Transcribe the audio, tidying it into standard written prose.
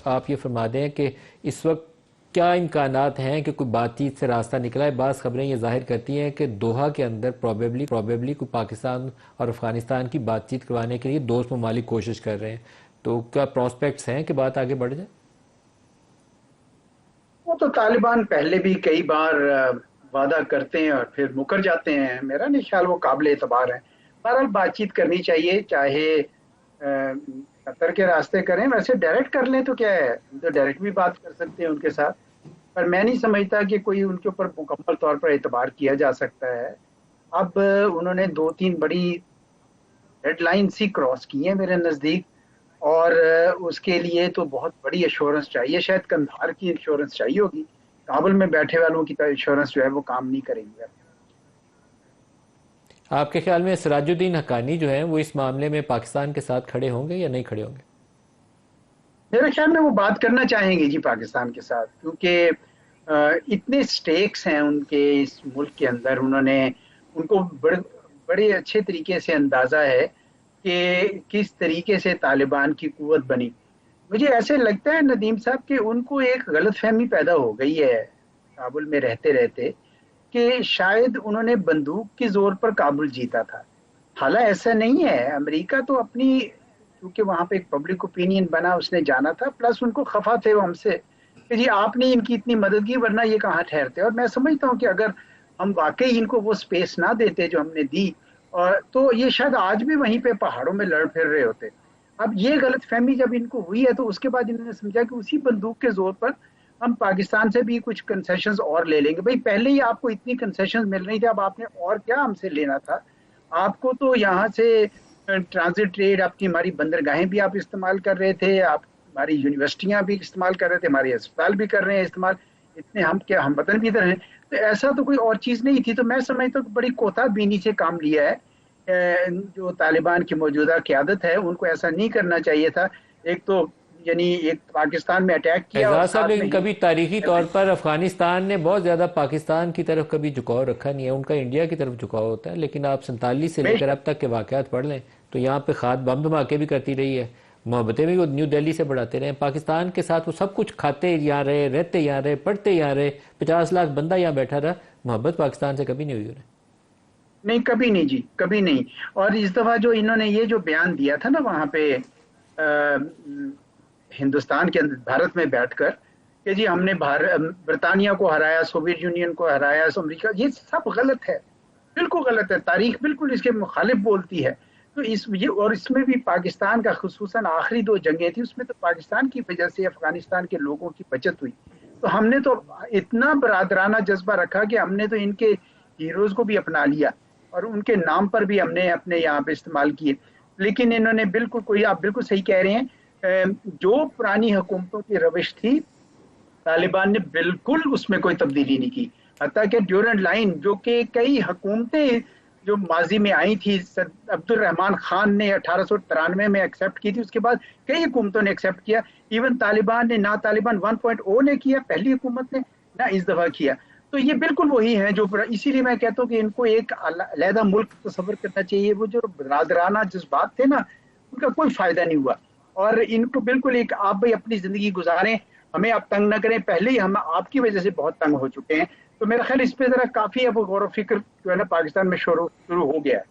आप ये फरमा दें कि इस वक्त क्या इम्कानात हैं कि कोई बातचीत से रास्ता निकला है? बाज़ खबरें ये जाहिर करती हैं कि दोहा के अंदर प्रॉबेबली कोई पाकिस्तान और अफगानिस्तान की बातचीत करवाने के लिए दोस्त ममालिक कोशिश कर रहे हैं। तो क्या प्रॉस्पेक्ट्स हैं कि बात आगे बढ़ जाए? वो तो तालिबान पहले भी कई बार वादा करते हैं और फिर मुकर जाते हैं। मेरा नहीं ख्याल वो काबिल एतबार है। बहरहाल बातचीत करनी चाहिए, चाहे कतर के रास्ते करें, वैसे डायरेक्ट कर लें तो क्या है, हम तो डायरेक्ट भी बात कर सकते हैं उनके साथ। पर मैं नहीं समझता कि कोई उनके ऊपर मुकम्मल तौर पर एतबार किया जा सकता है। अब उन्होंने दो तीन बड़ी डेडलाइन सी क्रॉस की है मेरे नज़दीक। और उसके लिए तो बहुत बड़ी एश्योरेंस चाहिए, शायद कंधार की इंश्योरेंस चाहिए होगी। काबुल में बैठे वालों की तो इंश्योरेंस जो है वो काम नहीं करेंगे। आपके ख्याल में सिराजुद्दीन हक्कानी जो हैं वो इस मामले में पाकिस्तान के साथ खड़े होंगे या नहीं खड़े होंगे? मेरे ख्याल में वो बात करना चाहेंगे जी पाकिस्तान के साथ, क्योंकि इतने स्टेक्स हैं उनके इस मुल्क के अंदर। उन्होंने उनको बड़े अच्छे तरीके से अंदाजा है कि किस तरीके से तालिबान की कुव्वत बनी। मुझे ऐसे लगता है नदीम साहब कि उनको एक गलतफहमी पैदा हो गई है काबुल में रहते रहते, कि शायद उन्होंने बंदूक के जोर पर काबुल जीता था। हालांकि ऐसा नहीं है। अमेरिका तो अपनी, क्योंकि वहां पे एक पब्लिक ओपिनियन बना, उसने जाना था, प्लस उनको खफा थे वो हमसे कि जी आपने इनकी इतनी मदद की, वरना ये कहाँ ठहरते। और मैं समझता हूँ कि अगर हम वाकई इनको वो स्पेस ना देते जो हमने दी, और तो ये शायद आज भी वहीं पे पहाड़ों में लड़ फिर रहे होते। अब ये गलत फहमी जब इनको हुई है, तो उसके बाद इन्होंने समझा कि उसी बंदूक के जोर पर हम पाकिस्तान से भी कुछ कंसेशंस और ले लेंगे। भाई पहले ही आपको इतनी कंसेशंस मिल रही थी, अब आपने और क्या हमसे लेना था? आपको तो यहाँ से ट्रांजिट ट्रेड, आपकी हमारी बंदरगाहें भी आप इस्तेमाल कर रहे थे, आप हमारी यूनिवर्सिटियां भी इस्तेमाल कर रहे थे, हमारे अस्पताल भी कर रहे हैं इस्तेमाल। इतने हम क्या, हम वतन भी इधर हैं। तो ऐसा तो कोई और चीज नहीं थी। तो मैं समझता हूँ कि बड़ी कोताबीनी से काम लिया है जो तालिबान की मौजूदा क्यादत है। उनको ऐसा नहीं करना चाहिए था। एक तो यानी एक पाकिस्तान में अटैक किया और एजाज साहब, साथ में लेकिन ही कभी तारीखी तौर पर अफगानिस्तान ने बहुत ज़्यादा पाकिस्तान की तरफ कभी झुकाव रखा नहीं है। उनका इंडिया की तरफ झुकाव होता है। लेकिन आप 47 से लेकर बेशक। अब तक के वाक़यात पढ़ लें तो यहाँ पे खाद बम धमाके भी करती रही है, मोहब्बतें भी वो न्यू दिल्ली से बढ़ाते रहे। पाकिस्तान के साथ वो सब कुछ खाते यहाँ रहे, रहते यहाँ रहे, पढ़ते यहाँ रहे, 50 लाख बंदा यहाँ बैठा रहा। मोहब्बत पाकिस्तान से कभी नहीं हुई उन्हें। नहीं, कभी नहीं जी, कभी नहीं। और इस दफा जो इन्होंने ये जो बयान दिया था ना वहां पे हिंदुस्तान के अंदर, भारत में बैठकर, कि जी हमने भारत ब्रिटानिया को हराया, सोवियत यूनियन को हराया, अमेरिका, ये सब गलत है। बिल्कुल गलत है। तारीख बिल्कुल इसके मुखालिफ बोलती है। तो इस ये, और इसमें भी पाकिस्तान का, खुसूसन आखिरी दो जंगें थी, उसमें तो पाकिस्तान की वजह से अफगानिस्तान के लोगों की बचत हुई। तो हमने तो इतना बरादराना जज्बा रखा कि हमने तो इनके हीरोज को भी अपना लिया और उनके नाम पर भी हमने अपने यहाँ पे इस्तेमाल किए। लेकिन इन्होंने बिल्कुल, कोई, आप बिल्कुल सही कह रहे हैं, जो पुरानी हुकूमतों की रविश थी, तालिबान ने बिल्कुल उसमें कोई तब्दीली नहीं की। हत्ता कि ड्यूरेंट लाइन, जो कि कई हुकूमतें जो माजी में आई थी, अब्दुल रहमान खान ने 1893 में एक्सेप्ट की थी, उसके बाद कई हुकूमतों ने एक्सेप्ट किया। इवन तालिबान ने, ना तालिबान 1.0 ने किया पहली हुकूमत ने, ना इस दफा किया। तो ये बिल्कुल वही है जो, इसीलिए मैं कहता हूँ कि इनको एक अलहदा मुल्क तस्वर करना चाहिए। वो जो बरादराना जज्बात थे ना, उनका कोई फायदा नहीं हुआ। और इनको बिल्कुल एक, आप भाई अपनी जिंदगी गुजारें, हमें आप तंग ना करें। पहले ही हम आपकी वजह से बहुत तंग हो चुके हैं। तो मेरा ख्याल इस पे जरा काफी अब गौर व फिक्र जो है ना पाकिस्तान में शुरू शुरू हो गया है।